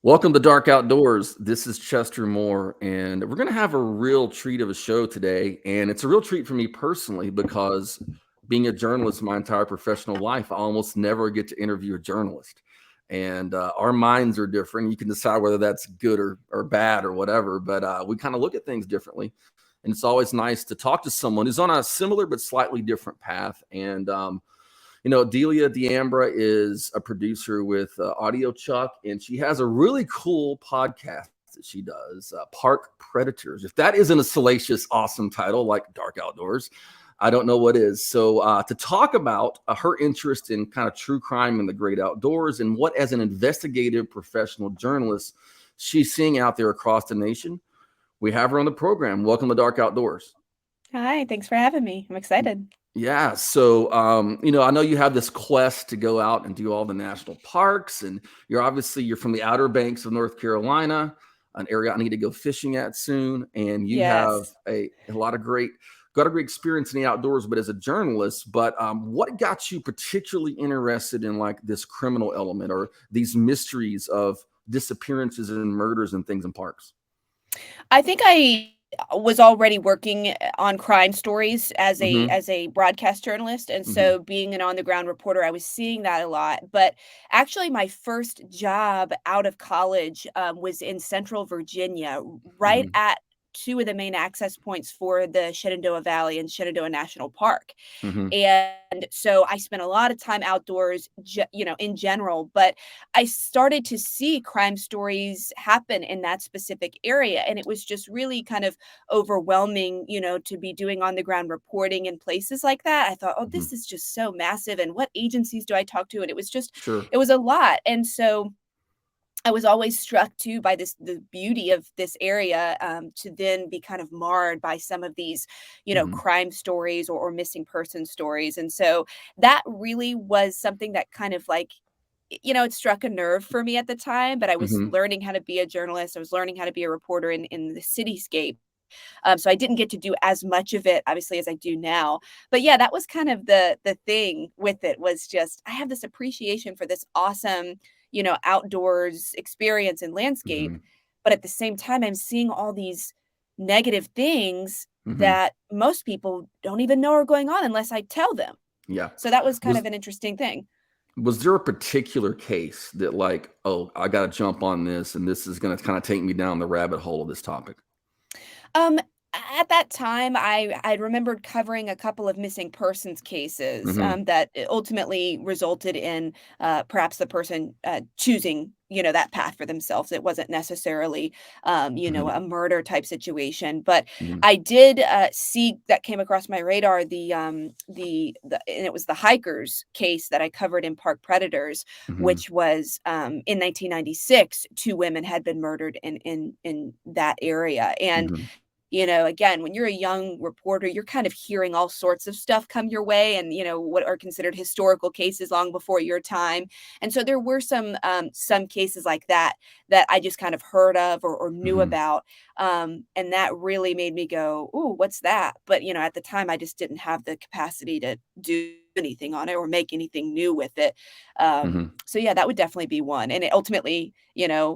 Welcome to Dark Outdoors. This is Chester Moore, and we're going to have a real treat of a show today. And it's a real treat for me personally because being a journalist my entire professional life, I almost never get to interview a journalist. And our minds are different. You can decide whether that's good or bad or whatever, but we kind of look at things differently. And it's always nice to talk to someone who's on a similar but slightly different path. Delia D'Ambra is a producer with Audio Chuck, and she has a really cool podcast that she does, Park Predators. If that isn't a salacious, awesome title like Dark Outdoors, I don't know what is. So to talk about her interest in kind of true crime and the great outdoors and what, as an investigative professional journalist, she's seeing out there across the nation, we have her on the program. Welcome to Dark Outdoors. Hi, thanks for having me. I'm excited. Yeah. So, I know you have this quest to go out and do all the national parks, and you're from the Outer Banks of North Carolina, an area I need to go fishing at soon. And you have Yes. got a great experience in the outdoors, but as a journalist. But what got you particularly interested in like this criminal element or these mysteries of disappearances and murders and things in parks? I think I was already working on crime stories as a Hmm. as a broadcast journalist, and Hmm. so being an on the ground reporter, I was seeing that a lot. But actually, my first job out of college was in Central Virginia, right Hmm. at two of the main access points for the Shenandoah Valley and Shenandoah National Park. Hmm. And so I spent a lot of time outdoors, in general, but I started to see crime stories happen in that specific area. And it was just really kind of overwhelming, to be doing on the ground reporting in places like that. I thought, oh, Hmm. this is just so massive. And what agencies do I talk to? And Sure. it was a lot. And so I was always struck too by the beauty of this area, to then be kind of marred by some of these, Hmm. crime stories or missing person stories. And so that really was something that kind of like, it struck a nerve for me at the time, but I was Hmm. learning how to be a journalist. I was learning how to be a reporter in the cityscape. So I didn't get to do as much of it, obviously, as I do now. But yeah, that was kind of the thing with it, was just I have this appreciation for this awesome, outdoors experience and landscape. Hmm. But at the same time, I'm seeing all these negative things Hmm. that most people don't even know are going on unless I tell them. Yeah. So that was kind Was of an interesting thing. was there a particular case that like, oh, I got to jump on this and this is going to kind of take me down the rabbit hole of this topic? Um, at that time, I remembered covering a couple of missing persons cases, Hmm. that ultimately resulted in, perhaps the person, choosing, that path for themselves. It wasn't necessarily, Hmm. a murder type situation, but Hmm. I did, see that came across my radar, and it was the hikers case that I covered in Park Predators, Hmm. which was, in 1996, 2 women had been murdered in that area. And Hmm. again, when you're a young reporter, you're kind of hearing all sorts of stuff come your way, and, what are considered historical cases long before your time. And so there were some cases like that that I just kind of heard of or knew Hmm. about. And that really made me go, "Ooh, what's that?" But, at the time, I just didn't have the capacity to do anything on it or make anything new with it. Hmm. So yeah, that would definitely be one. And it ultimately,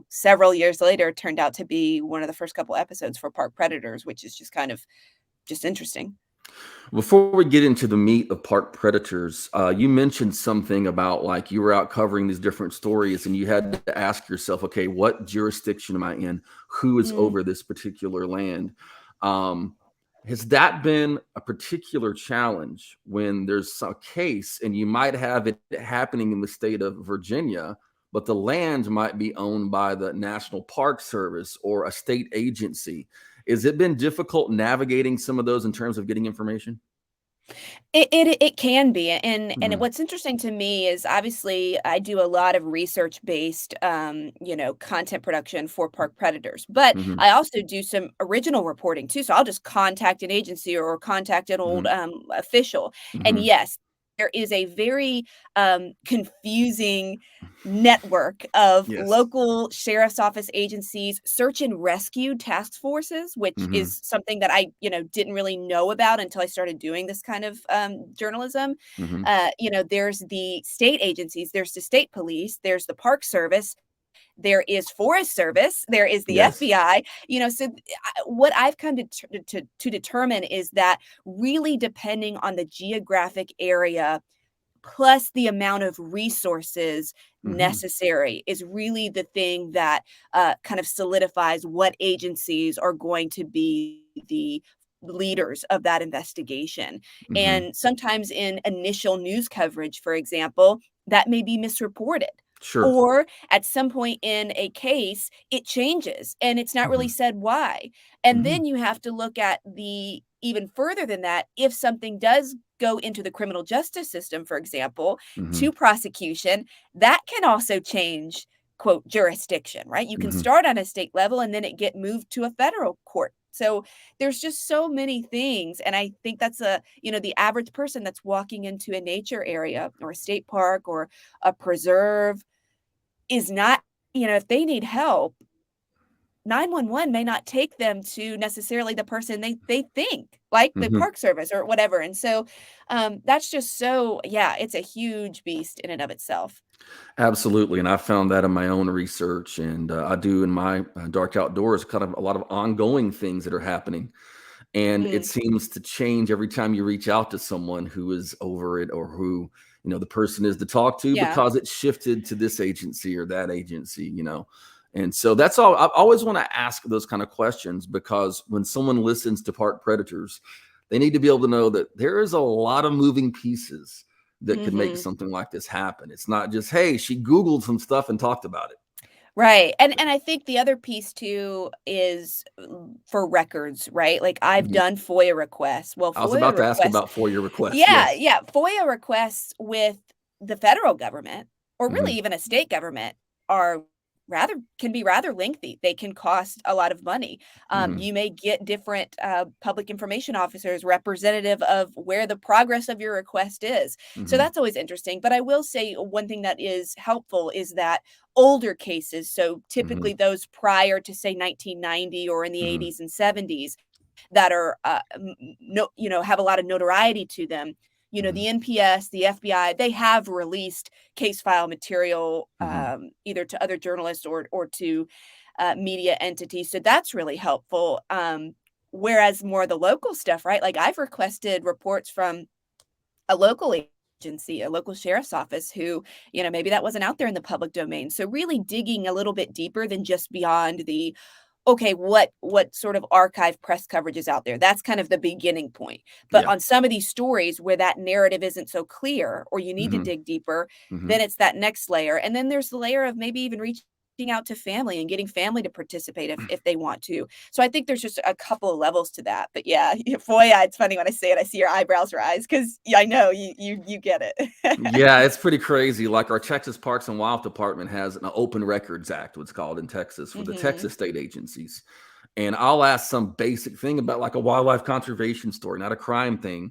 several years later turned out to be one of the first couple episodes for Park Predators, which is just kind of just interesting. Before we get into the meat of park predators, you mentioned something about like you were out covering these different stories and you had to ask yourself, okay, what jurisdiction am I in? Who is Mm. over this particular land? Um, has that been a particular challenge when there's a case and you might have it happening in the state of Virginia, but the land might be owned by the National Park Service or a state agency? Has it been difficult navigating some of those in terms of getting information? It can be, and Mhm, what's interesting to me is obviously I do a lot of research based, content production for Park Predators, but mhm, I also do some original reporting too. So I'll just contact an agency or contact an old mhm, official, and mhm. yes, there is a very confusing network of Yes. local sheriff's office agencies, search and rescue task forces, which Mhm, is something that I, didn't really know about until I started doing this kind of journalism. mhm, There's the state agencies, there's the state police, there's the Park Service, there is Forest Service, there is the Yes. FBI, so what I've come to determine is that really depending on the geographic area plus the amount of resources Hmm. necessary is really the thing that kind of solidifies what agencies are going to be the leaders of that investigation. Hmm. And sometimes in initial news coverage, for example, that may be misreported. Sure. Or at some point in a case, it changes and it's not really Hmm. said why. And Hmm. then you have to look at the even further than that, if something does go into the criminal justice system, for example, Hmm. to prosecution, that can also change, quote, jurisdiction, right? You can Hmm. start on a state level and then it get moved to a federal court. So there's just so many things. And I think that's the average person that's walking into a nature area or a state park or a preserve is not, if they need help, 911 may not take them to necessarily the person they think, like the Hmm. Park Service or whatever, and so, that's just so yeah, it's a huge beast in and of itself. Absolutely, and I found that in my own research, and I do in my dark outdoors, kind of a lot of ongoing things that are happening, and it Mm, seems to change every time you reach out to someone who is over it or who the person is to talk to yeah, because it shifted to this agency or that agency. And so that's all. I always want to ask those kind of questions because when someone listens to Park Predators, they need to be able to know that there is a lot of moving pieces that could make mhm. something like this happen. It's not just, hey, she Googled some stuff and talked about it. Right, and I think the other piece too is, for records, right? Like, I've Mhm. done FOIA requests. Well, I was FOIA about to ask requests about for your request. yeah, Yes. yeah, FOIA requests with the federal government, or really Hmm. even a state government, are can be rather lengthy. They can cost a lot of money. Hmm. You may get different public information officers representative of where the progress of your request is. So Hmm. that's always interesting. But I will say one thing that is helpful is that older cases, so Hmm. typically those prior to say 1990 or in the Hmm. 80s and 70s, that are no, have a lot of notoriety to them. Hmm. The NPS, the FBI, they have released case file material Hmm. either to other journalists or to media entities. So that's really helpful. Whereas more of the local stuff, right? Like I've requested reports from a local agency, a local sheriff's office who, maybe that wasn't out there in the public domain. So really digging a little bit deeper than just beyond the okay, what sort of archive press coverage is out there? That's kind of the beginning point. But Yeah. on some of these stories where that narrative isn't so clear or you need to Hmm. dig deeper, Hmm. then it's that next layer. And then there's the layer of maybe even reaching out to family and getting family to participate if they want to. So I think there's just a couple of levels to that. But yeah, FOIA, it's funny when I say it, I see your eyebrows rise because I know you get it. Yeah, it's pretty crazy. Like our Texas Parks and Wildlife Department has an Open Records Act, what's called in Texas, for the Mhm. Texas state agencies. And I'll ask some basic thing about like a wildlife conservation story, not a crime thing.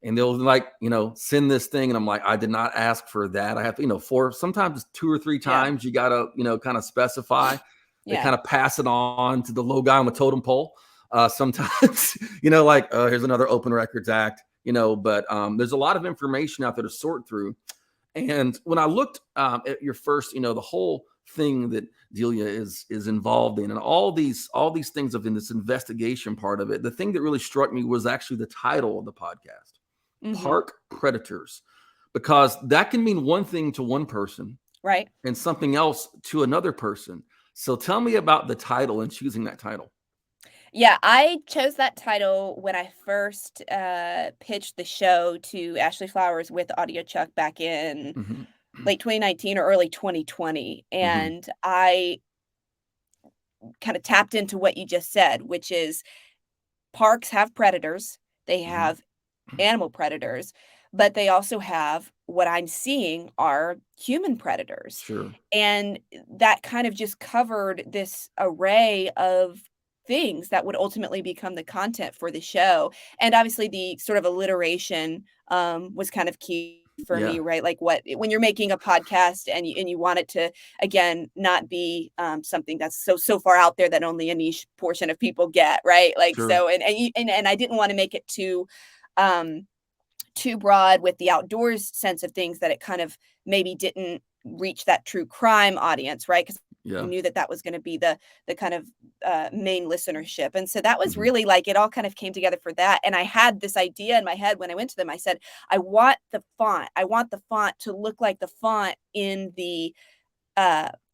And they'll like, send this thing. And I'm like, I did not ask for that. I have to, for sometimes two or three Yeah. times you gotta, kind of specify. They Yeah. kind of pass it on to the low guy on the totem pole. Sometimes, like here's another Open Records Act, but there's a lot of information out there to sort through. And when I looked at your first, the whole thing that Delia is involved in, and all these things of in this investigation part of it, the thing that really struck me was actually the title of the podcast, Mhm. Park Predators, because that can mean one thing to one person Right. and something else to another person. So tell me about the title and choosing that title. Yeah, I chose that title when I first pitched the show to Ashley Flowers with Audio Chuck back in Hmm. late 2019 or early 2020. Hmm. And I kind of tapped into what you just said, which is parks have predators, they Hmm. have animal predators, but they also have what I'm seeing are human predators. Sure. And that kind of just covered this array of things that would ultimately become the content for the show. And obviously the sort of alliteration was kind of key for me, Yeah. right? Like what when you're making a podcast and you want it to again not be something that's so far out there that only a niche portion of people get, right? Like Sure. so and I didn't want to make it um too broad with the outdoors sense of things that it kind of maybe didn't reach that true crime audience, right? Because Yeah. knew that that was going to be the kind of main listenership. And so that was Mhm. really like, it all kind of came together for that. And I had this idea in my head when I went to them. I said, I want the font to look like the font in the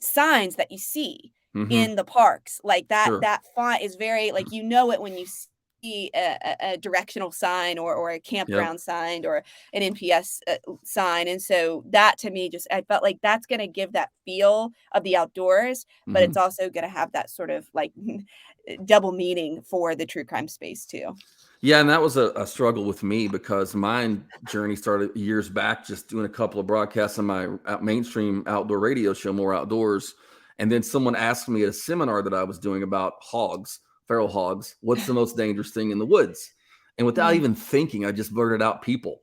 signs that you see Mhm. in the parks. Like Sure. that font is very, like, you know it when you see a directional sign or a Yep. campground sign or an NPS sign. And so that to me, just I felt like that's going to give that feel of the outdoors, but it's Mhm. also going to have that sort of like double meaning for the true crime space too. Yeah, and that was a struggle with me because mine journey started years back, just doing a couple of broadcasts on my mainstream outdoor radio show, More Outdoors. And then someone asked me at a seminar that I was doing about hogs, feral hogs, what's the most dangerous thing in the woods? And without Mhm. even thinking, I just blurted out people.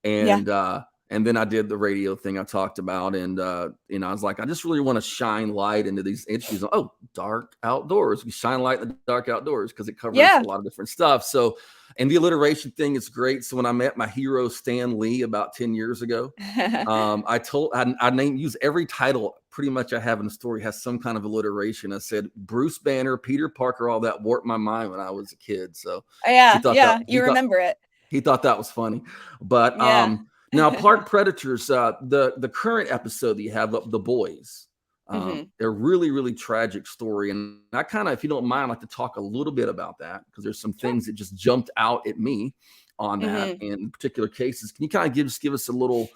Yeah. And then I did the radio thing I talked about, and I was like, I just really want to shine light into these issues. Oh, dark outdoors. We shine light in the dark outdoors because it covers Yeah. a lot of different stuff. So, and the alliteration thing is great. So when I met my hero Stan Lee about 10 years ago, I named use every title pretty much I have in the story has some kind of alliteration. I said Bruce Banner, Peter Parker, all that warped my mind when I was a kid. So he Yeah. thought that Yeah. You remember it. he thought that was funny. But Yeah. now Park Predators, the current episode that you have of The Boys, Hmm. a really, really tragic story. And I kind of, if you don't mind, I'd like to talk a little bit about that because there's some Sure. things that just jumped out at me on that Hmm. in particular cases. Can you kind of give us a little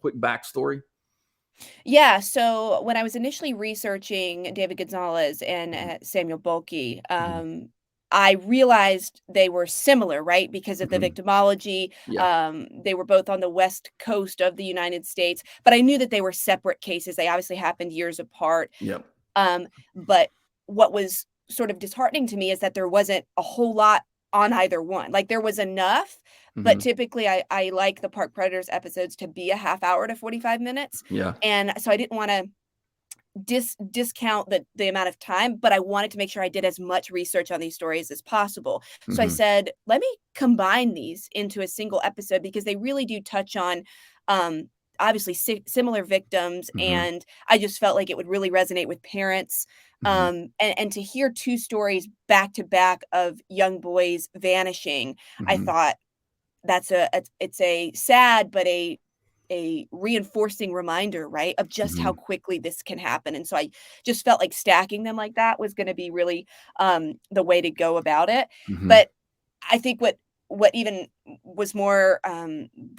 quick backstory? Yeah, so when I was initially researching David Gonzalez and Mhm. Samuel Bulkey, Mhm. I realized they were similar, right? Because of the Mhm. victimology. Yeah. They were both on the west coast of the United States, but I knew that they were separate cases. They obviously happened years apart. Yep. But what was sort of disheartening to me is that there wasn't a whole lot on either one. Like there was enough, but Mhm. typically I like the Park Predators episodes to be a half hour to 45 minutes. Yeah. And so I didn't want to discount the amount of time, but I wanted to make sure I did as much research on these stories as possible. So I Mhm. said, let me combine these into a single episode because they really do touch on um obviously similar victims, Mhm. and I just felt like it would really resonate with parents. Mhm. And to hear two stories back to back of young boys vanishing, I Mhm. thought that's it's a sad but a reinforcing reminder, right, of just how Mhm. quickly this can happen. And so I just felt like stacking them like that was going to be really the way to go about it. Mhm. But I think what even was more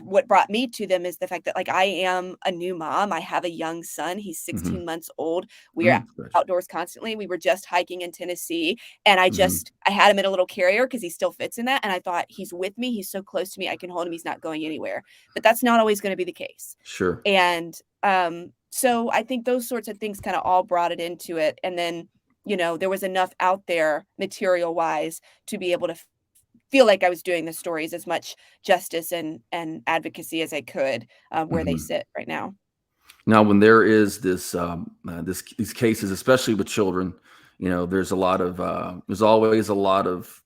what brought me to them is the fact that, like, I am a new mom. I have a young son. He's Mhm. 16 months old. We are Mm. Gotcha. outdoors constantly. We were just hiking in Tennessee, and Mhm. I had him in a little carrier because he still fits in that, and I thought, he's with me. He's so close to me. I can hold him. He's not going anywhere. But that's not always going to be the case. Sure. And so I think those sorts of things kind of all brought it into it. And then, there was enough out there material wise to be able to feel like I was doing the stories as much justice and advocacy as I could, where they Mhm. sit right now. Now, when there is these cases, especially with children, there's always a lot of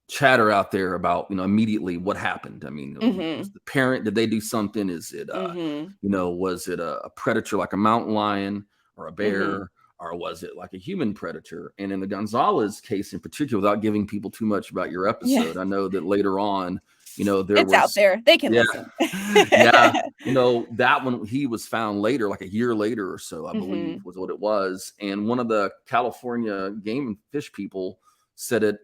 chatter out there about immediately what happened. I mean, was Mhm. the parent, did they do something? Is it Mhm. was it a predator like a mountain lion or a Mhm. bear, or was it like a human predator? And in the Gonzalez case in particular, without giving people too much about your Yeah. episode, I know that later on, there It's out was, there. They can yeah, listen. yeah, that one he was found later, like a year later or so, I believe Mhm. was what it was. And one of the California game and fish people said it,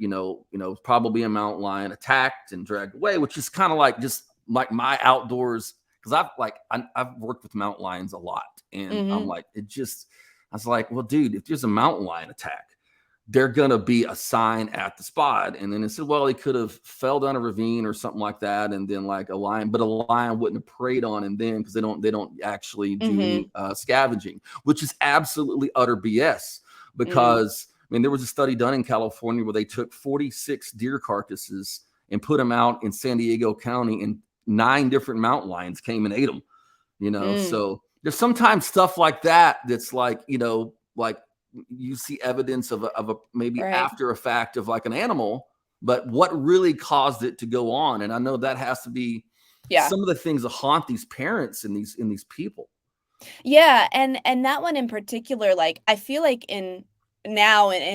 probably a mountain lion attacked and dragged away, which is kind of like just like my outdoors. Cause I've worked with mountain lions a lot. And I'm Mhm. like, I was like, well, dude, if there's a mountain lion attack, they're gonna be a sign at the spot. And then it said, well, he could have fell down a ravine or something like that, and then like but a lion wouldn't have preyed on him then because they don't actually do any Mhm. scavenging, which is absolutely utter BS. Mhm. Because I mean, there was a study done in California where they took 46 deer carcasses and put them out in San Diego County, and 9 different mountain lions came and ate them. Mm. So there's sometimes stuff like that that's like, like you see evidence of a maybe Right. after a fact of like an animal, but what really caused it to go on? And I know that has to be Yeah. some of the things that haunt these parents and these people. Yeah, and that one in particular, like, I feel like in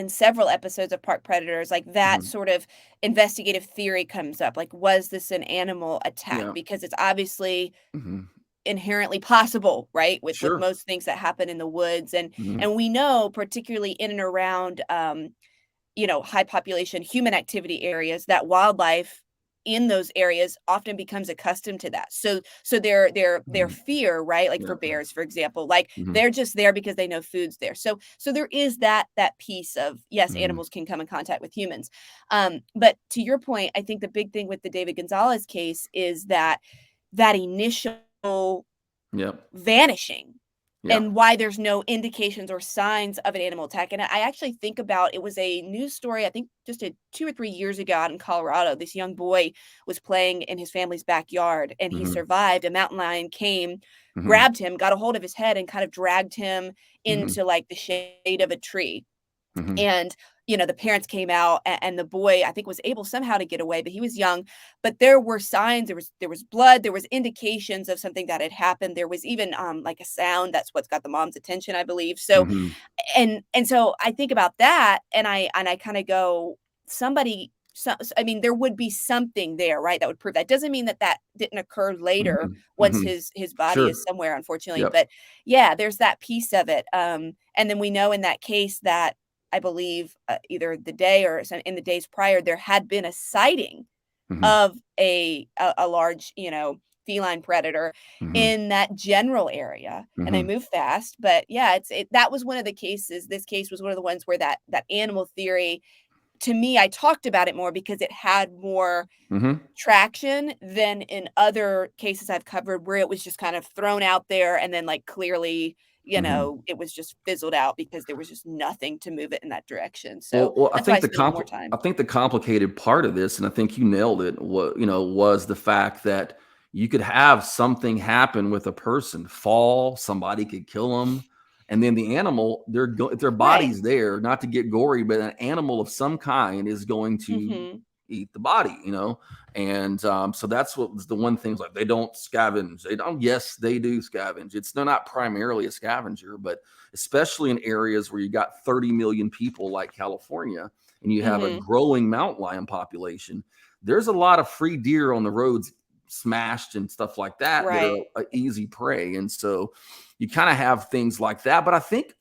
several episodes of Park Predators, like, that Mhm. sort of investigative theory comes up, like, was this an animal attack? Yeah. Because it's obviously Mhm. inherently possible, right, with Sure. most things that happen in the woods, Mhm. and we know, particularly in and around, high population human activity areas, that wildlife in those areas often becomes accustomed to that. So their Mhm. fear, right? Like for Yeah. bears, for example, like Mhm. they're just there because they know food's there. So there is that piece of, yes, Mhm. animals can come in contact with humans. But to your point, I think the big thing with the David Gonzalez case is that initial Yep. vanishing, Yeah. and why there's no indications or signs of an animal attack. And I actually think about, it was a news story, I think just 2 or 3 years ago out in Colorado. This young boy was playing in his family's backyard and he Mhm. survived. A mountain lion came, Mhm. grabbed him, got a hold of his head, and kind of dragged him Mhm. into like the shade of a tree. Mhm. And the parents came out, and the boy, I think, was able somehow to get away, but he was young. But there were signs, there was blood, there was indications of something that had happened. There was even like a sound. That's what's got the mom's attention, I believe. So Mhm. and so I think about that, and I kind of go, I mean, there would be something there, right? That would prove that. Doesn't mean that didn't occur later, Mhm. once Mhm. his body is Sure. somewhere, unfortunately. Yep. But yeah, there's that piece of it. And then we know in that case that, I believe, either the day or in the days prior, there had been a sighting Mhm. of a large, feline predator Mhm. in that general area, and they Mhm. move fast. But yeah, that was one of the cases. This case was one of the ones where that animal theory, to me, I talked about it more because it had more Mhm. traction than in other cases I've covered, where it was just kind of thrown out there and then, like, clearly, Mhm. it was just fizzled out because there was just nothing to move it in that direction. So Well, that's why I spent more time. I think the complicated part of this, and I think you nailed it, was the fact that you could have something happen with a person, fall, somebody could kill them, and then the animal, if their Right. body's there, not to get gory, but an animal of some kind is going to Mhm. eat the body. And so that's what was the one thing, is like they don't scavenge. They don't. Yes, they do scavenge. They're not primarily a scavenger, but especially in areas where you got 30 million people like California and you have a Mhm. growing mountain lion population, there's a lot of free deer on the roads smashed and stuff like that are Right. a easy prey. And so you kind of have things like that. But I think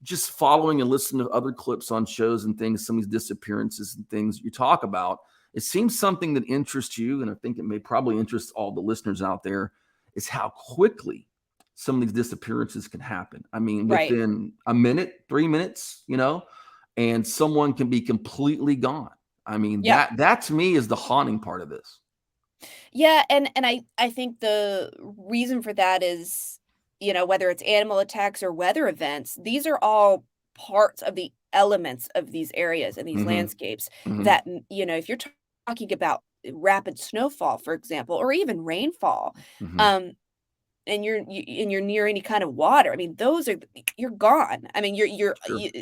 just following and listening to other clips on shows and things, some of these disappearances and things you talk about, it seems something that interests you, and I think it may probably interest all the listeners out there, is how quickly some of these disappearances can happen. I mean, Right. within a minute, 3 minutes, and someone can be completely gone. I mean, Yeah. that to me is the haunting part of this. Yeah, and I think the reason for that is, whether it's animal attacks or weather events, these are all parts of the elements of these areas and these Hmm. landscapes Hmm. that, if you're talking about rapid snowfall, for example, or even rainfall, Hmm. um, and you're near any kind of water, I mean, those are, you're gone. I mean,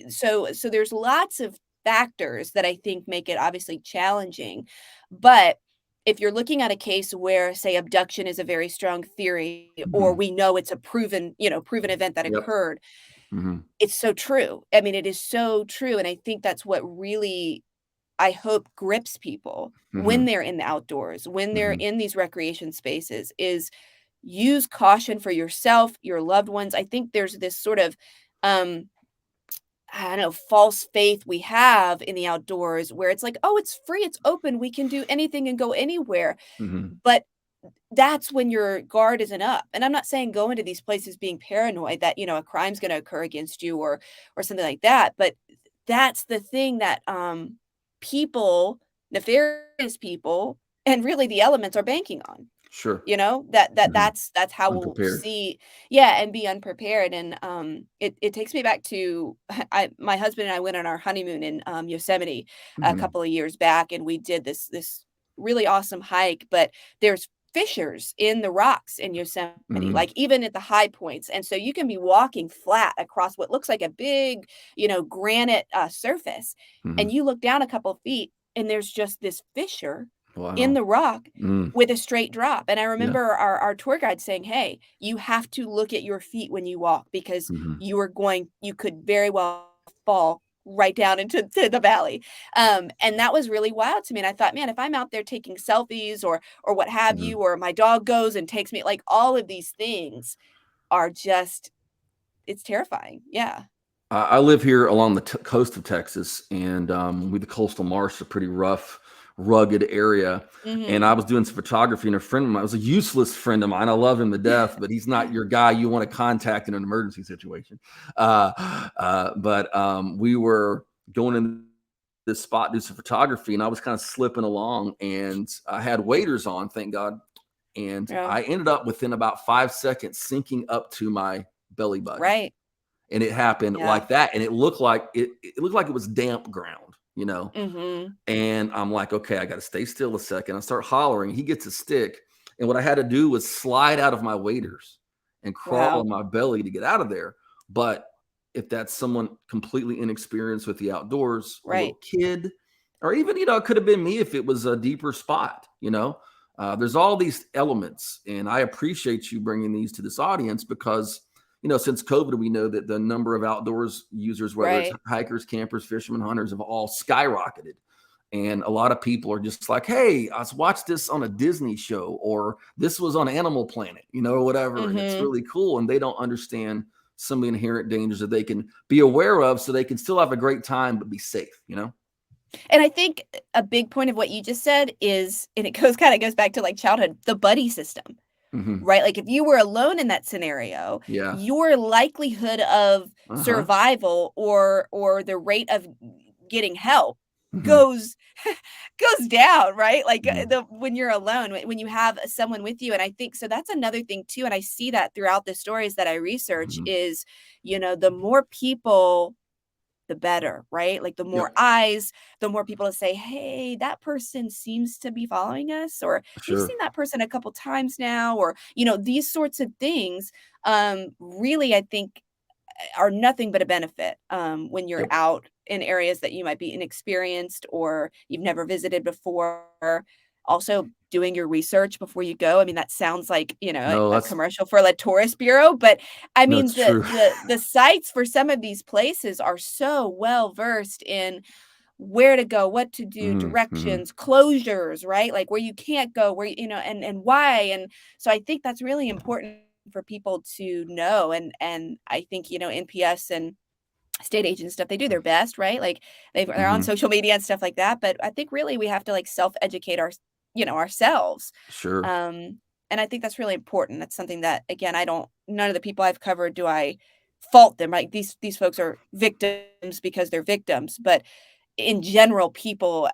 Sure. so there's lots of factors that I think make it obviously challenging. But if you're looking at a case where, say, abduction is a very strong theory, or Hmm. we know it's a proven event that Yep. occurred, Hmm. it's so true. I mean, it is so true, and I think that's what really, I hope, grips people when Hmm. they're in the outdoors, when they're Hmm. in these recreation spaces, is use caution for yourself, your loved ones. I think there's this sort of, um, I don't know, false faith we have in the outdoors where it's like, oh, it's free, it's open, we can do anything and go anywhere. Hmm. But that's when your guard isn't up. And I'm not saying go into these places being paranoid that, a crime's going to occur against you, or something like that. But that's the thing that people, nefarious people, and really the elements are banking on. Sure. Hmm. That's how we'll Unprepared. see, yeah, and be unprepared. And it takes me back to, my husband and I went on our honeymoon in Yosemite a Hmm. couple of years back, and we did this really awesome hike. But there's fissures in the rocks in Yosemite, Hmm. like even at the high points. And so you can be walking flat across what looks like a big, granite surface, Hmm. and you look down a couple feet and there's just this fissure in Wow. the rock Mm, with a straight drop. And I yeah. remember our tour guide saying, "Hey, you have to look at your feet when you walk because Mhm. you could very well fall right down into the valley." And that was really wild to me. And I thought, man, if I'm out there taking selfies or what have you, Mhm. or my dog goes and takes me, like all of these things are just it's terrifying. Yeah. I live here along the coast of Texas, and with the coastal marsh, a pretty rough, rugged area. And I Mhm. was doing some photography, and a friend of mine, it was a useless friend of mine. I love him to death, but he's not your guy you want to contact in an emergency situation. But we were going in this spot, do some photography, and I was kind of slipping along, and I had waders on, thank God. And Yeah. I ended up within about 5 seconds sinking up to my belly button, Right. and it happened Yeah. like that, and it looked like it was damp ground, you know. Mhm. And I'm like, okay, I got to stay still a second. I start hollering. He gets a stick, and what I had to do was slide out of my waders and crawl Wow. on my belly to get out of there. But if that's someone completely inexperienced with the outdoors, a Right. little kid, or even, it could have been me if it was a deeper spot, there's all these elements, and I appreciate you bringing these to this audience because since COVID, we know that the number of outdoors users, whether it's Right. hikers, campers, fishermen, hunters, have all skyrocketed. And a lot of people are just like, hey, I watched this on a Disney show, or this was on Animal Planet, or whatever. And it's Mhm. really cool. And they don't understand some of the inherent dangers that they can be aware of so they can still have a great time, but be safe. And I think a big point of what you just said is and it goes kinda goes back to, like, childhood, the buddy system, Hmm. right? Like, if you were alone in that scenario, Yeah. your likelihood of Uh huh. survival or the rate of getting help Hmm. goes goes down, right? Like, Hmm. the when you're alone, when you have someone with you, and I think so that's another thing too, and I see that throughout the stories that I research Hmm. is, the more people the better, right? Like the more Yep. eyes, the more people to say, "Hey, that person seems to be following us," or "We've Sure. seen that person a couple times now," or these sorts of things. Really, I think are nothing but a benefit when you're Yep. out in areas that you might be inexperienced or you've never visited before. Also, doing your research before you go. I mean, that sounds like No, a that's commercial for a tourist bureau, but I no, mean it's true. the sites for some of these places are so well versed in where to go, what to do, Hmm. directions, closures, right? Like where you can't go, where and why. And so I think that's really important for people to know. And I think, NPS and state agents and stuff, they do their best, right? Like they're on Hmm. social media and stuff like that. But I think really we have to like self-educate ourselves. Sure. Um, and I think that's really important. That's something that again, none of the people I've covered do I fault them. Like these folks are victims because they're victims. But in general, people,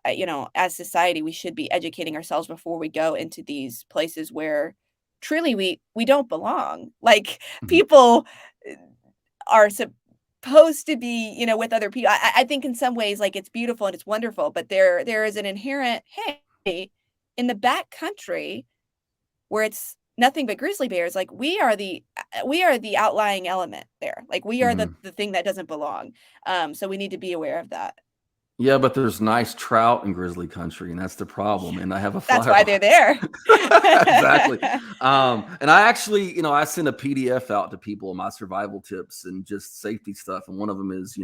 as society, we should be educating ourselves before we go into these places where truly we don't belong. Like Mhm. people uh, are supposed to be, with other people. I think in some ways, like it's beautiful and it's wonderful, but there is an inherent, hey, in the back country where it's nothing but grizzly bears, like we are the outlying element there. Like we are the Mhm. the thing that doesn't belong. So we need to be aware of that. Yeah, but there's nice trout in grizzly country, and that's the problem, and I have a That's why they're firebox. there. Exactly. And I actually, I send a PDF out to people on my survival tips and just safety stuff, and one of them is,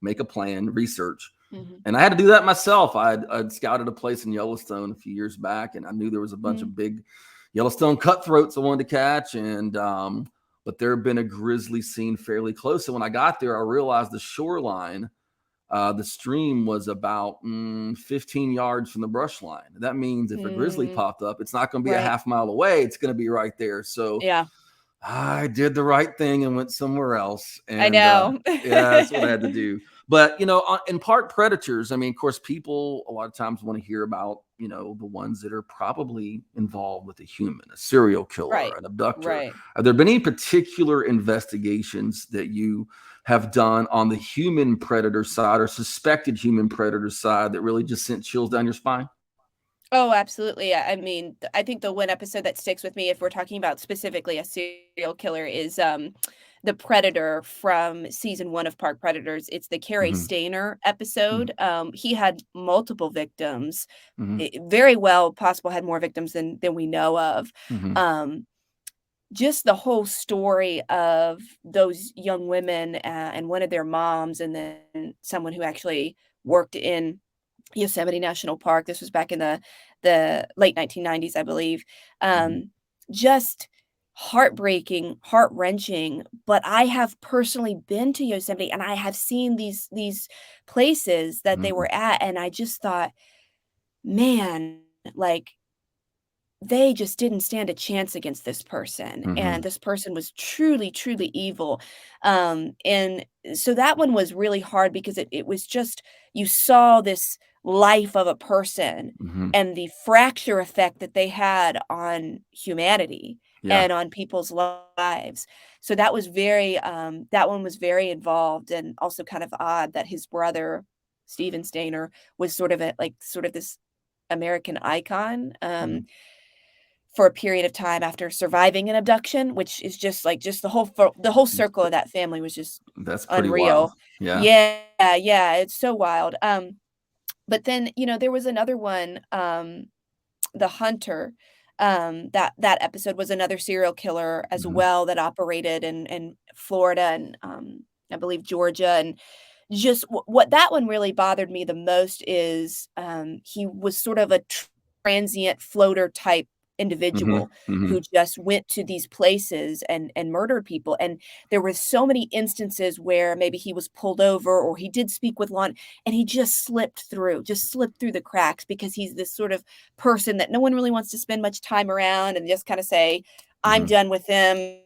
make a plan, research. Mhm, And I had to do that myself. I'd scouted a place in Yellowstone a few years back, and I knew there was a bunch mhm, of big Yellowstone cutthroats I wanted to catch, and but there had been a grizzly seen fairly close. And when I got there, I realized the shoreline, the stream was about 15 yards from the brush line. That means if a grizzly mhm. popped up, it's not going to be a Right. half mile away. It's going to be right there. So Yeah, I did the right thing and went somewhere else. I And know. yeah, that's what I had to do. But, in park predators, I mean, of course, people a lot of times want to hear about, the ones that are probably involved with a human, a serial killer, Right, an abductor. right. Have there been any particular investigations that you have done on the human predator side or suspected human predator side that really just sent chills down your spine? Oh, absolutely. I mean, I think the one episode that sticks with me, if we're talking about specifically a serial killer, is the predator from season 1 of Park Predators. It's the Carrie Mhm. Stainer Mhm. episode. He had multiple victims. Mhm. Very well possible had more victims than we know of. Mhm. Um, just the whole story of those young women, and one of their moms, and then someone who actually worked in Yosemite National Park. This was back in the late 1990s, I believe. Mhm. Just heartbreaking, heart-wrenching, but I have personally been to Yosemite, and I have seen these places that they Mhm. were at, and I just thought, "Man, like, they just didn't stand a chance against this person, and Mhm. this person was truly, truly evil." And so that one was really hard because it was just you saw this life of a person Mhm. and the fracture effect that they had on humanity Yeah. and on people's lives. So that was that one was very involved, and also kind of odd that his brother, Steven Stainer, was sort of this American icon. Mhm. For a period of time after surviving an abduction, which is just the whole circle of that family was just That's pretty wild. unreal. Yeah. Yeah, yeah, it's so wild. But then, there was another one, The Hunter, that episode was another serial killer as Mhm. well that operated in Florida and, I believe Georgia, and just what that one really bothered me the most is, he was sort of a transient floater type Mhm. individual who Mhm. just went to these places and murdered people, and there were so many instances where maybe he was pulled over or he did speak with law, and he just slipped through the cracks because he's this sort of person that no one really wants to spend much time around and just kinda say, "I'm Mhm. done with him."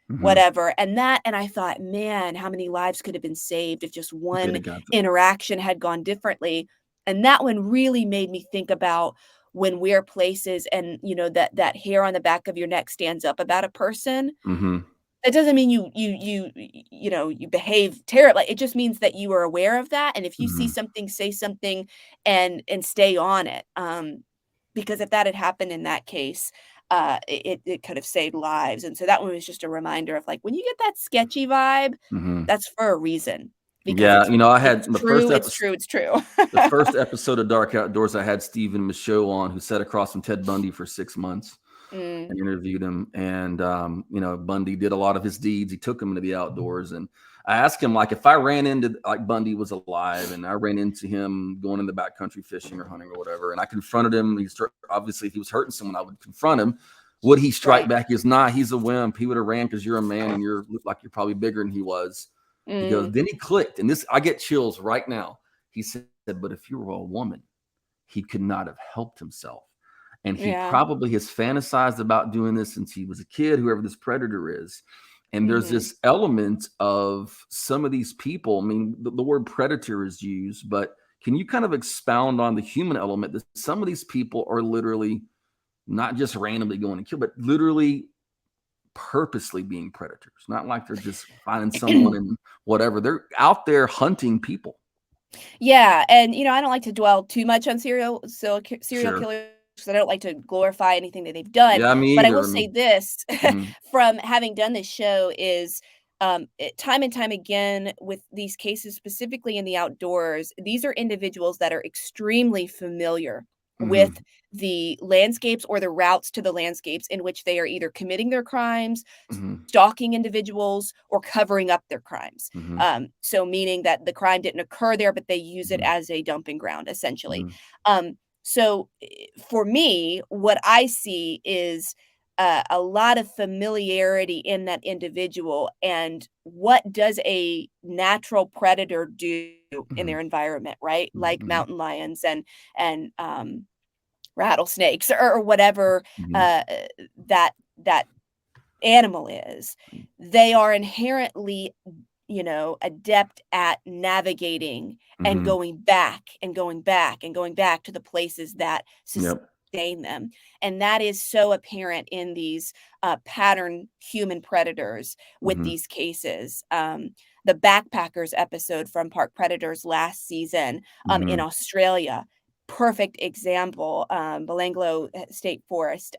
Mhm. Whatever, and I thought, "Man, how many lives could have been saved if just They'd one have got them. interaction had gone differently?" And that one really made me think about when we're places and, that hair on the back of your neck stands up about a person. Mhm. That doesn't mean you behave terribly. It just means that you are aware of that, and if you see Mhm. something, say something and stay on it, because if that had happened in that case, it could have saved lives, and so that one was just a reminder of, like, when you get that sketchy vibe, Mhm. that's for a reason, because Yeah, I it's had true, it's true, it's true. the first episode of Dark Outdoors, I had Stephen Michaud on, who sat across from Ted Bundy for 6 months Mm, and interviewed him. And, Bundy did a lot of his deeds. He took him into the outdoors. And I asked him, like, if I ran into, like, Bundy was alive and I ran into him going in the backcountry fishing or hunting or whatever, and I confronted him, obviously, if he was hurting someone, I would confront him. Would he strike right. back? He goes, nah, he's a wimp. He would have ran because you're a man and look like you're probably bigger than he was. He goes, Mm, then he clicked. And this, I get chills right now. He said, but if you were a woman, he could not have helped himself. And he yeah, probably has fantasized about doing this since he was a kid, whoever this predator is. And there's mhm. this element of some of these people. I mean, the word predator is used, but can you kind of expound on the human element that some of these people are literally not just randomly going to kill, but literally purposely being predators? Not like they're just finding someone and whatever. They're out there hunting people. Yeah, and, I don't like to dwell too much on serial Sure. killers because I don't like to glorify anything that they've done, Yeah, me but I either. will I say mean, this mhm, from having done this show is, time and time again with these cases, specifically in the outdoors, these are individuals that are extremely familiar with mhm, the landscapes or the routes to the landscapes in which they are either committing their crimes, mhm, stalking individuals, or covering up their crimes. mhm, So meaning that the crime didn't occur there, but they use it mhm, as a dumping ground, essentially. mhm, For me, what I see is a lot of familiarity in that individual, and what does a natural predator do in mhm, their environment, right? Like mhm, mountain lions and rattlesnakes or whatever mhm, uh, that animal is. They are inherently, adept at navigating and mhm. going back and going back and going back to the places that Yep. sustain them. And that is so apparent in these pattern human predators with Mhm, these cases. The Backpackers episode from Park Predators last season in mhm, Australia, perfect example. Belanglo State Forest.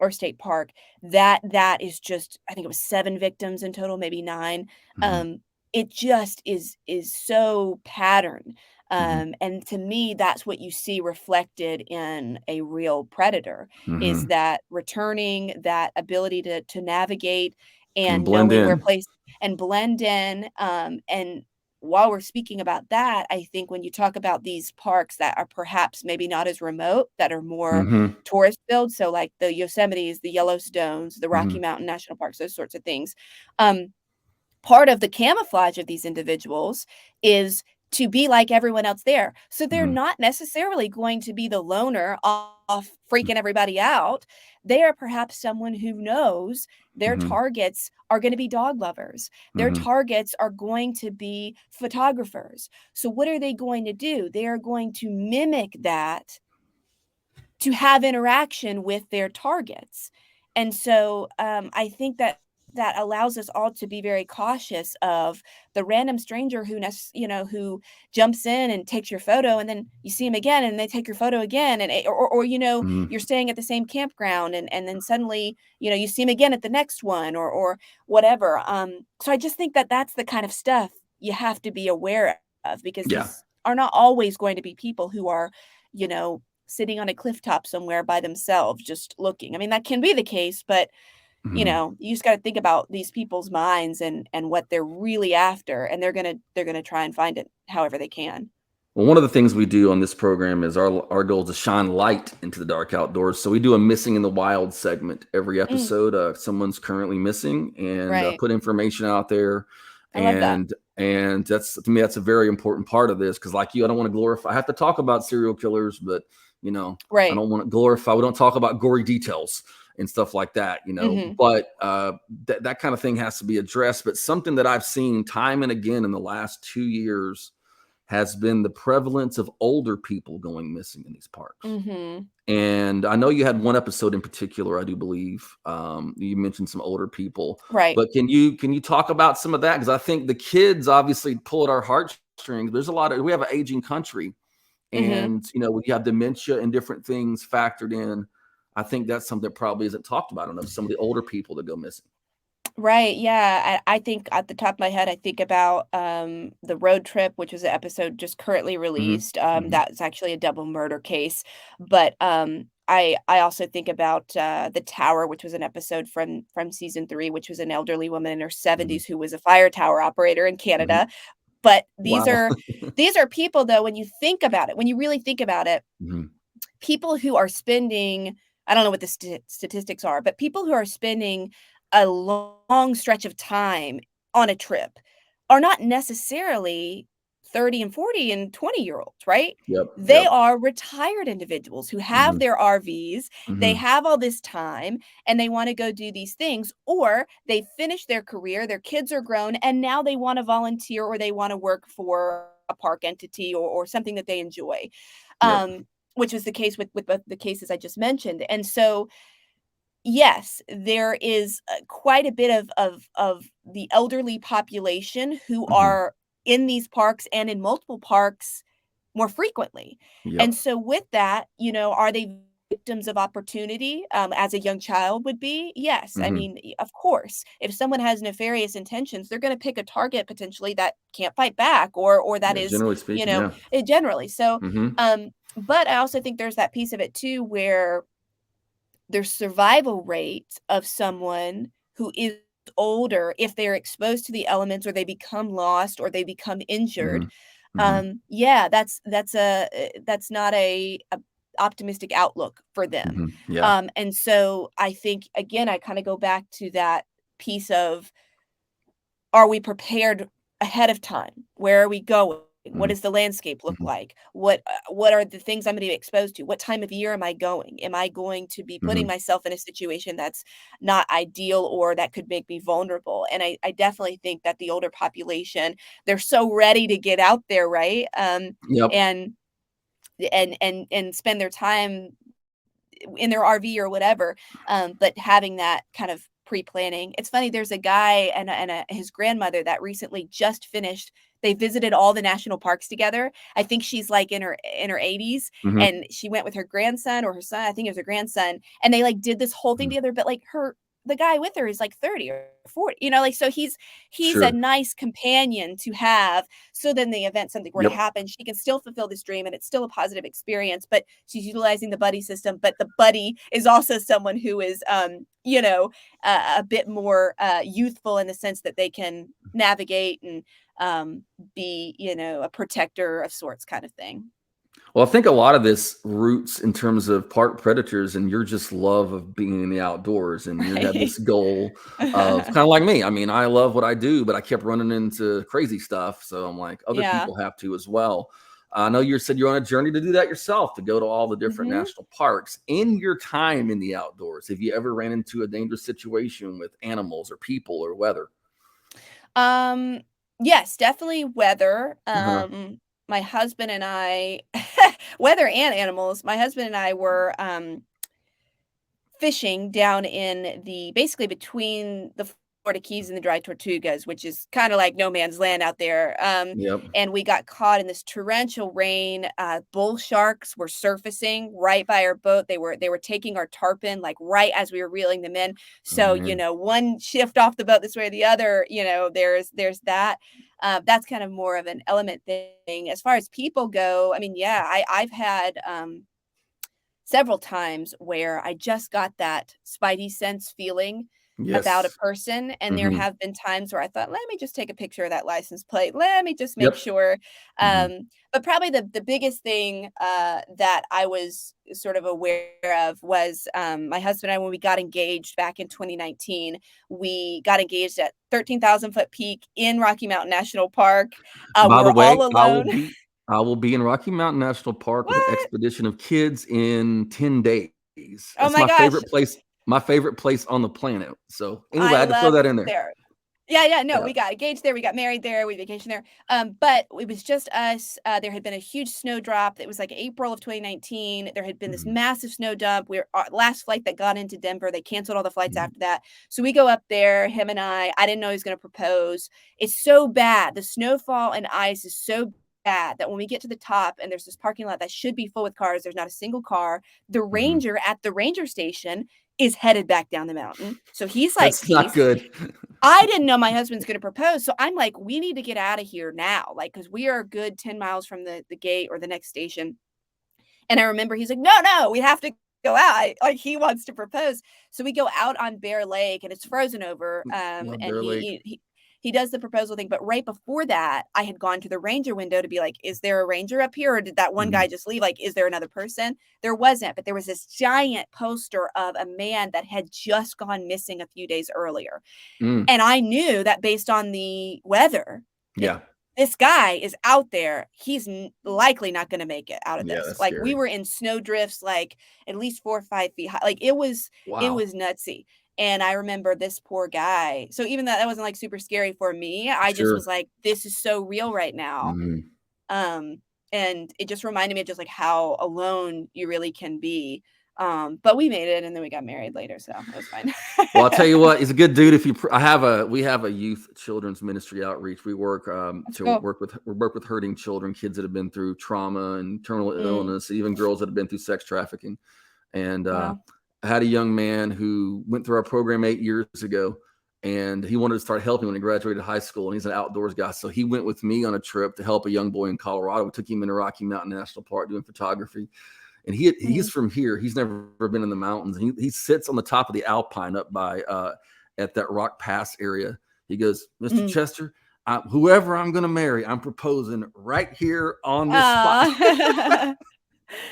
or state park, that is just, I think it was 7 victims in total, maybe 9. Mhm. It just is so pattern. Mhm. And to me, that's what you see reflected in a real predator, is Mhm. that returning, that ability to navigate And and blend knowing where in. place and blend in. And while we're speaking about that, I think when you talk about these parks that are perhaps maybe not as remote, that are more Mhm. tourist filled, so like the Yosemites, the Yellowstones, the Rocky Mhm. Mountain National Parks, those sorts of things. Um, Part of the camouflage of these individuals is to be like everyone else there. So they're Mhm. not necessarily going to be the loner off freaking everybody out. They are perhaps someone who knows their Mhm. targets are going to be dog lovers. Their Mhm. targets are going to be photographers. So what are they going to do? They are going to mimic that to have interaction with their targets. And so I think that that allows us all to be very cautious of the random stranger who who jumps in and takes your photo, and then you see him again and they take your photo again, and or Mhm. you're staying at the same campground, and then suddenly you see him again at the next one, or whatever. So I just think that that's the kind of stuff you have to be aware of, because Yeah. these are not always going to be people who are you know sitting on a cliff top somewhere by themselves just looking. I mean, that can be the case, but Mhm. you just got to think about these people's minds and what they're really after, and they're going to try and find it however they can. Well, one of the things we do on this program is our goal is to shine light into the dark outdoors. So we do a missing in the wild segment every Mm, episode. Someone's currently missing, and right. put information out there. I love that. And that's, to me, that's a very important part of this, because, like you, I don't want to glorify. I have to talk about serial killers, but I Right. don't want to glorify. We don't talk about gory details and stuff like that. Mhm. But that kind of thing has to be addressed. But something that I've seen time and again in the last 2 years has been the prevalence of older people going missing in these parks. Mhm. And I know you had one episode in particular, I do believe. You mentioned some older people, Right. but can you talk about some of that? Because I think the kids obviously pull at our heartstrings. There's a lot of, we have an aging country, Mhm. and when you have dementia and different things factored in, I think that's something that probably isn't talked about enough. Some of the older people that go missing. Right, yeah, I think at the top of my head, I think about, The Road Trip, which was an episode just currently Hmm. released. Hmm. That's actually a double murder case, but, I also think about, The Tower, which was an episode from season 3, which was an elderly woman in her Hmm. 70s who was a fire tower operator in Hmm. Canada. But Wow. these are people, though, when you think about it, when you really think about it, Hmm. people who are spending, I don't know what the statistics are, but people who are spending a long stretch of time on a trip are not necessarily 30 and 40 and 20-year-olds, right? Yep. They Yep. are retired individuals who have Hmm. their RVs, they Hmm. have all this time, and they wanna go do these things, or they finish their career, their kids are grown, and now they wanna volunteer or they wanna work for a park entity or something that they enjoy. Yep. Um, which was the case with both the cases I just mentioned. And so, yes, there is quite a bit of the elderly population who Hmm. are in these parks and in multiple parks more frequently. And Yep. so, with that, are they victims of opportunity, as a young child would be? Yes. I Hmm. mean, of course, if someone has nefarious intentions, they're going to pick a target potentially that can't fight back, or that Yeah, is, generally speaking, yeah. generally. So, Mhm, but I also think there's that piece of it too where their survival rate of someone who is older, if they're exposed to the elements or they become lost or they become injured, mhm, mhm, yeah, that's not a optimistic outlook for them. mhm, yeah, And so I think, again, I kind of go back to that piece of, are we prepared ahead of time? Where are we going? What mhm, does the landscape look mhm, like? What are the things I'm gonna be exposed to? What time of year am I going? Am I going to be putting mhm, myself in a situation that's not ideal or that could make me vulnerable? And I definitely think that the older population, they're so ready to get out there, right? yep, And and spend their time in their RV or whatever, but having that kind of pre-planning. It's funny, there's a guy and his grandmother that recently just finished. They visited all the national parks together. I think she's like in her 80s, Mhm. and she went with her grandson or her son. I think it was her grandson, and they like did this whole thing Mhm. together. But like the guy with her is like 30 or 40, like, so he's a Sure. nice companion to have. So then the event, something were to Yep. happen, she can still fulfill this dream and it's still a positive experience, but she's utilizing the buddy system. But the buddy is also someone who is, a bit more youthful in the sense that they can navigate and be, a protector of sorts kind of thing. Well, I think a lot of this roots in terms of park predators and your just love of being in the outdoors, and you have Right. this goal of kind of like me. I mean, I love what I do, but I kept running into crazy stuff. So I'm like, other Yeah. people have to as well. I know you said you're on a journey to do that yourself, to go to all the different Hmm. national parks. In your time in the outdoors, have you ever ran into a dangerous situation with animals or people or weather? Um, yes, definitely weather. Uh-huh. My husband and I, weather and animals. My husband and I were fishing down in the basically between the Florida Keys and the Dry Tortugas, which is kind of like no man's land out there. Yep. And we got caught in this torrential rain. Bull sharks were surfacing right by our boat. They were taking our tarpon like right as we were reeling them in. Oh So, man. one shift off the boat this way or the other, there's that. That's kind of more of an element thing. As far as people go, I mean, yeah, I've had several times where I just got that spidey sense feeling about a Yes. person, and there Hmm. have been times where I thought, "Let me just take a picture of that license plate. Let me just make Yep. sure." Hmm. But probably the biggest thing, that I was sort of aware of was, my husband and I, when we got engaged back in 2019, we got engaged at 13,000-foot peak in Rocky Mountain National Park. We By the were way, all alone. I will be in Rocky Mountain National Park with an What? expedition of kids in 10 days. Oh That's my gosh. my favorite place on the planet. So anyway, I I had to throw love that in there. there. Yeah, yeah, no, Yeah. we got engaged there, we got married there, we vacationed there, but it was just us. There had been a huge snowdrop. It was like April of 2019. There had been this Mhm, massive snow dump. We're our last flight that got into Denver, they canceled all the flights mhm, after that. So we go up there, him and I didn't know he was gonna propose. It's so bad. The snowfall and ice is so bad that when we get to the top and there's this parking lot that should be full with cars, there's not a single car. The mhm. ranger at the ranger station is headed back down the mountain. So he's like, That's not "Peace." good. I didn't know my husband's gonna propose, so I'm like, "We need to get out of here now," like, because we are a good 10 miles from the gate or the next station, and I remember he's like, "No, no, we have to go out." Like, he wants to propose. So we go out on Bear Lake, and it's frozen over, Love and Bear Lake. he does the proposal thing, but right before that, I had gone to the ranger window to be like, "Is there a ranger up here, or did that one guy Mhm, just leave? Like, is there another person?" There wasn't, but there was this giant poster of a man that had just gone missing a few days earlier. mm, And I knew that based on the weather, if yeah, this guy is out there, he's likely not going to make it out of yeah, this. that's Like, we scary. were in snow drifts, like at least 4 or 5 feet high. Like, it was Wow. nutsy. And I remember this poor guy. So even though that wasn't like super scary for me, I just was Sure. like, this is so real right now. Mhm. Um, and it just reminded me of just like how alone you really can be. But we made it and then we got married later, so it was fine. Well, I'll tell you what, he's a good dude. If you, we have a youth children's ministry outreach. We work That's to cool. work with hurting children, kids that have been through trauma and terminal Mm, illness, even girls that have been through sex trafficking. And wow. I had a young man who went through our program 8 years ago, and he wanted to start helping when he graduated high school. And he's an outdoors guy, so he went with me on a trip to help a young boy in Colorado. We took him into Rocky Mountain National Park doing photography, and he's Mhm. from here. He's never been in the mountains. And he sits on the top of the Alpine up by at that Rock Pass area. He goes, Mr. Mm. Chester, whoever I'm going to marry, I'm proposing right here on this spot. Aw.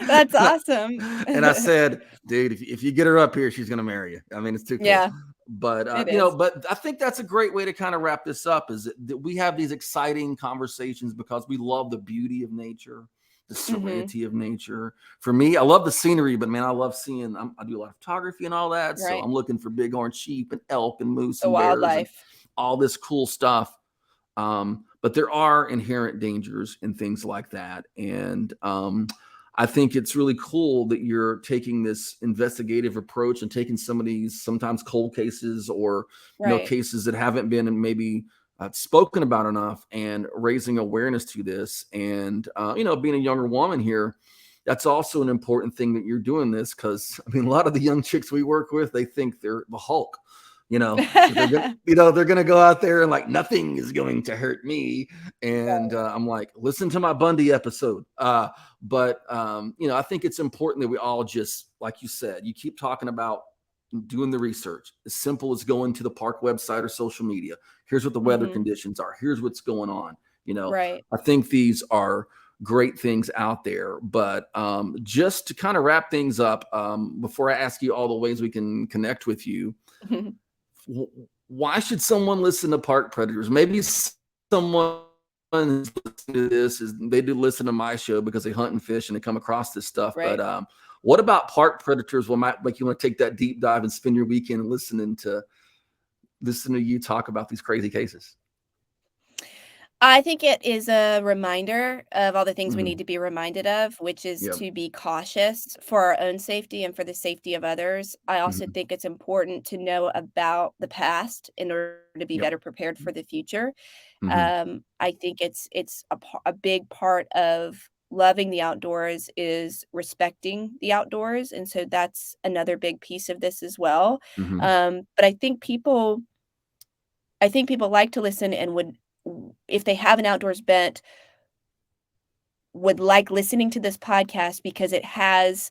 That's and, awesome. I said, dude, if you get her up here, she's going to marry you. I mean, it's too cool. Yeah, But it is. but I think that's a great way to kind of wrap this up. Is that we have these exciting conversations because we love the beauty of nature, the Mhm. serenity of nature. For me, I love the scenery, but man, I love seeing. I do a lot of photography and all that, so Right. I'm looking for bighorn sheep and elk and moose The and bears and wildlife. all this cool stuff. But there are inherent dangers and things like that, and I think it's really cool that you're taking this investigative approach and taking some of these sometimes cold cases or Right. cases that haven't been maybe spoken about enough and raising awareness to this. And being a younger woman here, that's also an important thing that you're doing this, because I mean a lot of the young chicks we work with, they think they're the Hulk. They're gonna, they're gonna go out there and like nothing is going to hurt me. And I'm like, listen to my Bundy episode. But I think it's important that we all just, like you said, you keep talking about doing the research. As simple as going to the park website or social media. Here's what the weather Mhm. conditions are. Here's what's going on. Right. I think these are great things out there. But just to kind of wrap things up, before I ask you all the ways we can connect with you, why should someone listen to Park Predators? Maybe someone who's listening to this they do listen to my show because they hunt and fish and they come across this stuff. Right. But what about Park Predators? What might make you want to take that deep dive and spend your weekend listening to you talk about these crazy cases? I think it is a reminder of all the things we Mm-hmm. need to be reminded of, which is Yep. to be cautious for our own safety and for the safety of others. I also Mm-hmm. think it's important to know about the past in order to be Yep. better prepared for the future. Mm-hmm. I think it's a big part of loving the outdoors is respecting the outdoors, and so that's another big piece of this as well. Mm-hmm. But I think people like to listen and would, if they have an outdoors bent, would like listening to this podcast because it has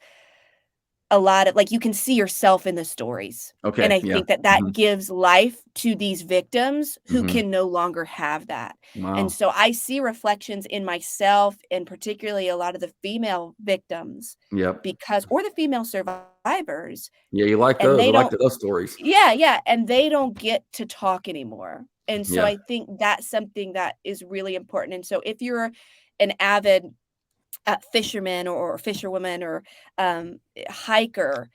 a lot of, like, you can see yourself in the stories, and Okay. I Yeah. think that that Mm-hmm. gives life to these victims who Mm-hmm. can no longer have that, and Wow. so I see reflections in myself, and particularly a lot of the female victims, Yep. because or the female survivors, Yeah. You like and those? they I like don't. those stories. Yeah, yeah, and they don't get to talk anymore, and so Yeah. I think that's something that is really important, and so if you're an avid, fisherman or fisherwoman or, hiker,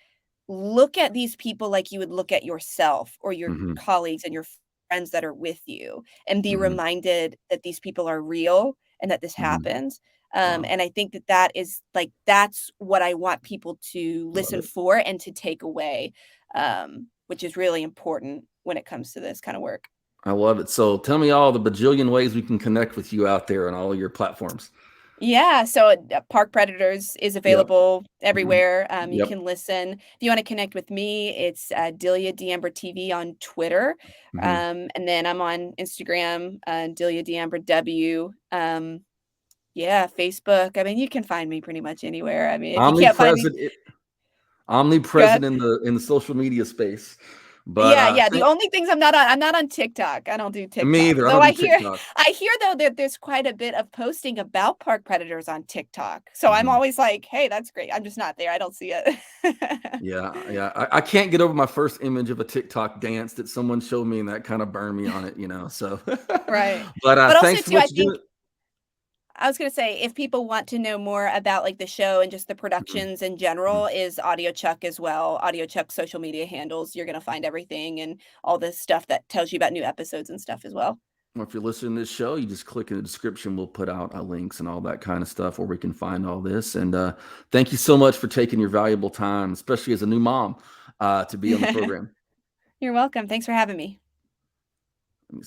look at these people like you would look at yourself or your Mm-hmm. colleagues and your friends that are with you, and be Mm-hmm. reminded that these people are real and that this Mm-hmm. happens, Wow. and I think that that is like, that's what I want people to Love listen it. for and to take away, which is really important when it comes to this kinda work. I love it. So tell me all the bajillion ways we can connect with you out there on all your platforms. Yeah, so, Park Predators is Yep. available Mhm. everywhere, you Yep. can listen. If you wanna connect with me, it's, Delia D'Ambra TV on Twitter, Mhm. and then I'm on Instagram, Delia D'Ambra W, yeah, Facebook, I mean, you can find me pretty much anywhere. I mean, if you can't find me. Omnipresent Go ahead. omnipresent in the social media space. But, Yeah, yeah, the thank only things I'm not on TikTok, I don't do me TikTok, either, I though don't do TikTok. I hear though that there's quite a bit of posting about park predators on TikTok, so I'm Mhm. always like, "Hey, that's great." I'm just not there, I don't see it. Yeah, yeah. I can't get over my first image of a TikTok dance that someone showed me, and that kinda burned me on it. So Right. but, But also thanks for too, what I you think do. I was gonna say, if people want to know more about, like, the show and just the Mhm, productions in mhm. general, is Audio Chuck as well. Audio Chuck's social media handles, you're gonna find everything and all this stuff that tells you about new episodes and stuff as well. Well, if you're listening to this show, you just click in the description. We'll put out links and all that kind of stuff where we can find all this. And thank you so much for taking your valuable time, especially as a new mom, to be on the program. You're welcome, thanks for having me.